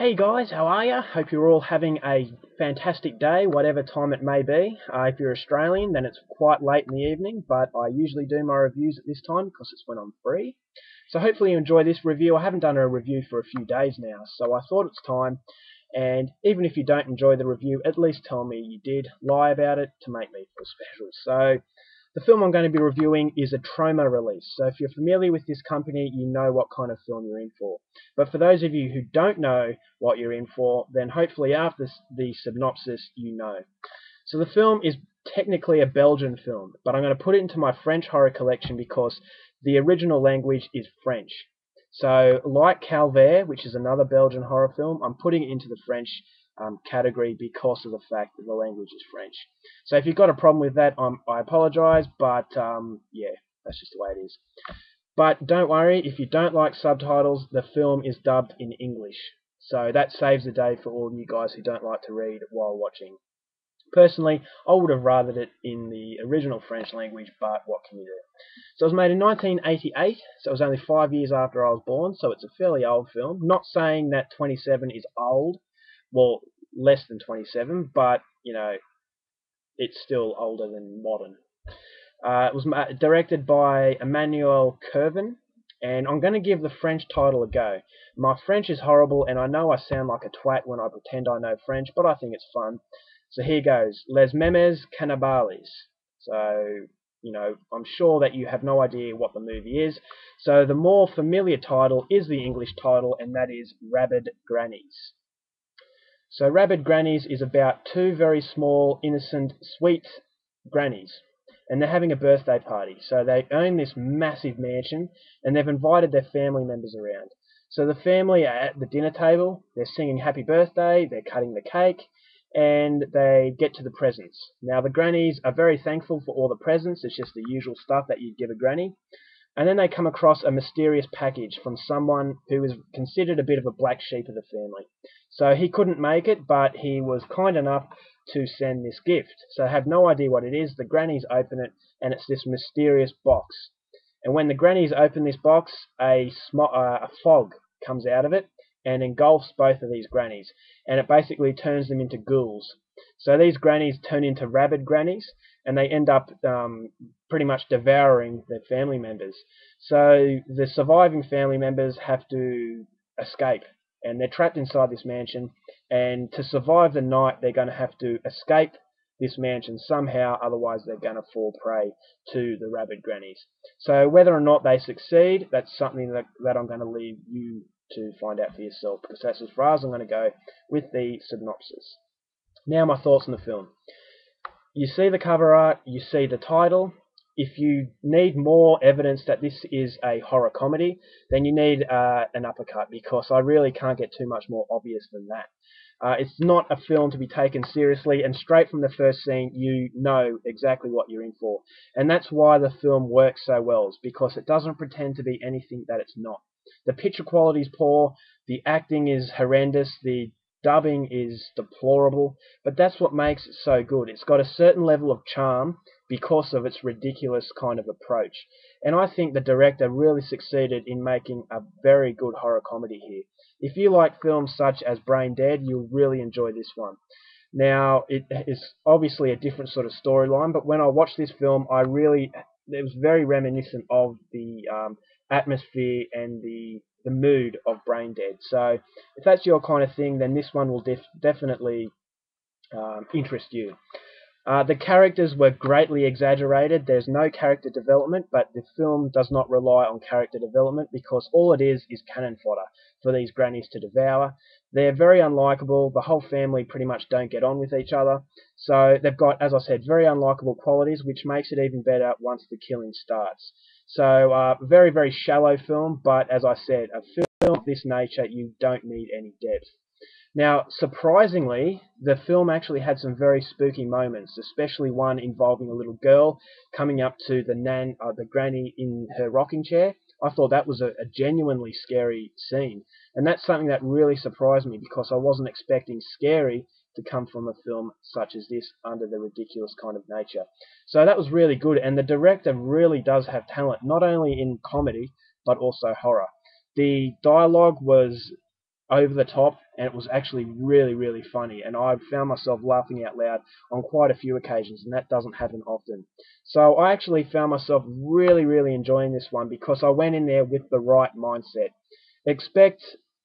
Hey guys, how are you? Hope you're all having a fantastic day, whatever time it may be. If you're Australian, then it's quite late in the evening, but I usually do my reviews at this time because it's when I'm free. So hopefully you enjoy this review. I haven't done a review for a few days now, so I thought it's time. And even if you don't enjoy the review, at least tell me you did lie about it to make me feel special. So the film I'm going to be reviewing is a Troma release. So if you're familiar with this company, you know what kind of film you're in for. But for those of you who don't know what you're in for, then hopefully after the synopsis, you know. So the film is technically a Belgian film, but I'm going to put it into my French horror collection because the original language is French. So like Calvaire, which is another Belgian horror film, I'm putting it into the French category because of the fact that the language is French. So if you've got a problem with that, I apologise, but yeah, that's just the way it is. But don't worry, if you don't like subtitles, the film is dubbed in English. So that saves the day for all you guys who don't like to read while watching. Personally, I would have rathered it in the original French language, but what can you do? So it was made in 1988, so it was only 5 years after I was born, so it's a fairly old film. Not saying that 27 is old, well, less than 27, but, you know, it's still older than modern. It was directed by Emmanuel Curvin, and I'm going to give the French title a go. My French is horrible, and I know I sound like a twat when I pretend I know French, but I think it's fun. So here goes. Les Memes Cannibales. So, you know, I'm sure that you have no idea what the movie is. So the more familiar title is the English title, and that is Rabid Grannies. So Rabid Grannies is about two very small, innocent, sweet grannies. And they're having a birthday party. So they own this massive mansion, and they've invited their family members around. So the family are at the dinner table, they're singing happy birthday, they're cutting the cake, and they get to the presents. Now the grannies are very thankful for all the presents, it's just the usual stuff that you'd give a granny. And then they come across a mysterious package from someone who is considered a bit of a black sheep of the family. So he couldn't make it, but he was kind enough to send this gift. So I have no idea what it is. The grannies open it, and it's this mysterious box. And when the grannies open this box, a fog comes out of it and engulfs both of these grannies. And it basically turns them into ghouls. So these grannies turn into rabid grannies, and they end up pretty much devouring their family members. So the surviving family members have to escape, and they're trapped inside this mansion, and to survive the night they're going to have to escape this mansion somehow, otherwise they're going to fall prey to the rabid grannies. So whether or not they succeed, that's something that I'm going to leave you to find out for yourself, because that's as far as I'm going to go with the synopsis. Now my thoughts on the film. You see the cover art, you see the title. If you need more evidence that this is a horror comedy, then you need an uppercut, because I really can't get too much more obvious than that. It's not a film to be taken seriously, and straight from the first scene you know exactly what you're in for. And that's why the film works so well, is because it doesn't pretend to be anything that it's not. The picture quality is poor, the acting is horrendous, the dubbing is deplorable, but that's what makes it so good. It's got a certain level of charm because of its ridiculous kind of approach. And I think the director really succeeded in making a very good horror comedy here. If you like films such as Brain Dead, you'll really enjoy this one. Now, it is obviously a different sort of storyline, but when I watched this film, it was very reminiscent of the atmosphere and the mood of Brain Dead. So if that's your kind of thing, then this one will definitely interest you. The characters were greatly exaggerated. There's no character development, but the film does not rely on character development because all it is cannon fodder for these grannies to devour. They're very unlikable. The whole family pretty much don't get on with each other. So they've got, as I said, very unlikable qualities, which makes it even better once the killing starts. So very, very shallow film, but as I said, a film of this nature, you don't need any depth. Now, surprisingly, the film actually had some very spooky moments, especially one involving a little girl coming up to the granny in her rocking chair. I thought that was a genuinely scary scene, and that's something that really surprised me because I wasn't expecting scary to come from a film such as this under the ridiculous kind of nature. So that was really good, and the director really does have talent, not only in comedy, but also horror. The dialogue was over the top, and it was actually really, really funny. And I found myself laughing out loud on quite a few occasions, and that doesn't happen often. So I actually found myself really, really enjoying this one because I went in there with the right mindset. Expect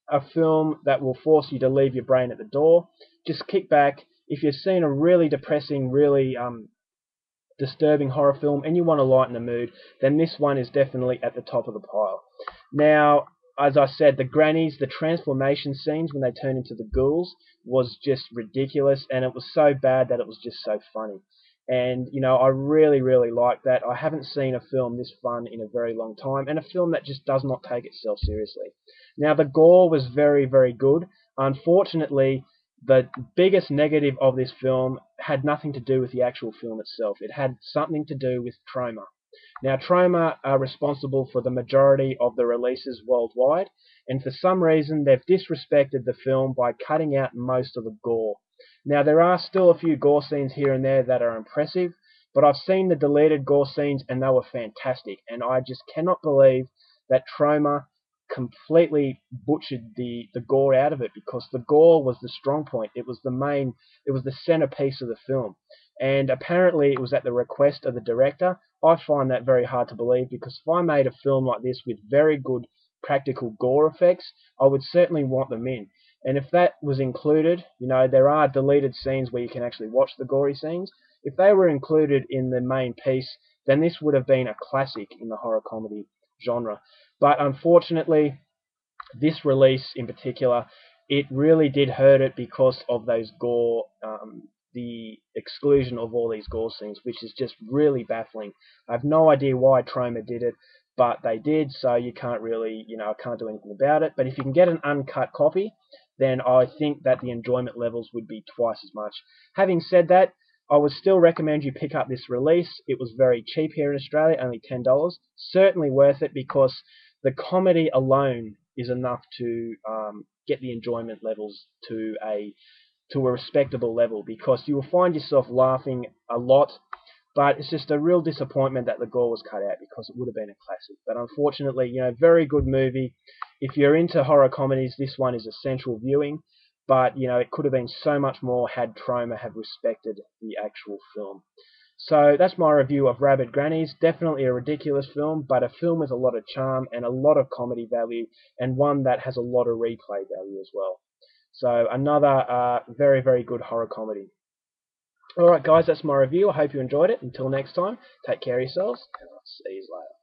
a film that will force you to leave your brain at the door. Just kick back. If you've seen a really depressing, really disturbing horror film and you want to lighten the mood, then this one is definitely at the top of the pile. Now, as I said, the grannies, the transformation scenes when they turn into the ghouls was just ridiculous, and it was so bad that it was just so funny. And, you know, I really, really like that. I haven't seen a film this fun in a very long time, and a film that just does not take itself seriously. Now, the gore was very, very good. Unfortunately, the biggest negative of this film had nothing to do with the actual film itself. It had something to do with Troma. Now, Troma are responsible for the majority of the releases worldwide, and for some reason they've disrespected the film by cutting out most of the gore. Now, there are still a few gore scenes here and there that are impressive, but I've seen the deleted gore scenes and they were fantastic, and I just cannot believe that Troma completely butchered the gore out of it, because the gore was the strong point. It was the main, it was the centerpiece of the film. And apparently it was at the request of the director. I find that very hard to believe, because if I made a film like this with very good practical gore effects, I would certainly want them in. And if that was included, you know, there are deleted scenes where you can actually watch the gory scenes. If they were included in the main piece, then this would have been a classic in the horror comedy genre. But unfortunately, this release in particular, it really did hurt it because of those gore, the exclusion of all these gore scenes, which is just really baffling. I have no idea why Troma did it, but they did, so you can't really, you know, I can't do anything about it. But if you can get an uncut copy, then I think that the enjoyment levels would be twice as much. Having said that, I would still recommend you pick up this release. It was very cheap here in Australia, only $10. Certainly worth it, because the comedy alone is enough to get the enjoyment levels to a respectable level, because you will find yourself laughing a lot, but it's just a real disappointment that the gore was cut out, because it would have been a classic. But unfortunately, you know, very good movie. If you're into horror comedies, this one is essential viewing, but, you know, it could have been so much more had Troma have respected the actual film. So that's my review of Rabid Grannies. Definitely a ridiculous film, but a film with a lot of charm and a lot of comedy value, and one that has a lot of replay value as well. So another very, very good horror comedy. Alright guys, that's my review. I hope you enjoyed it. Until next time, take care of yourselves, and I'll see you later.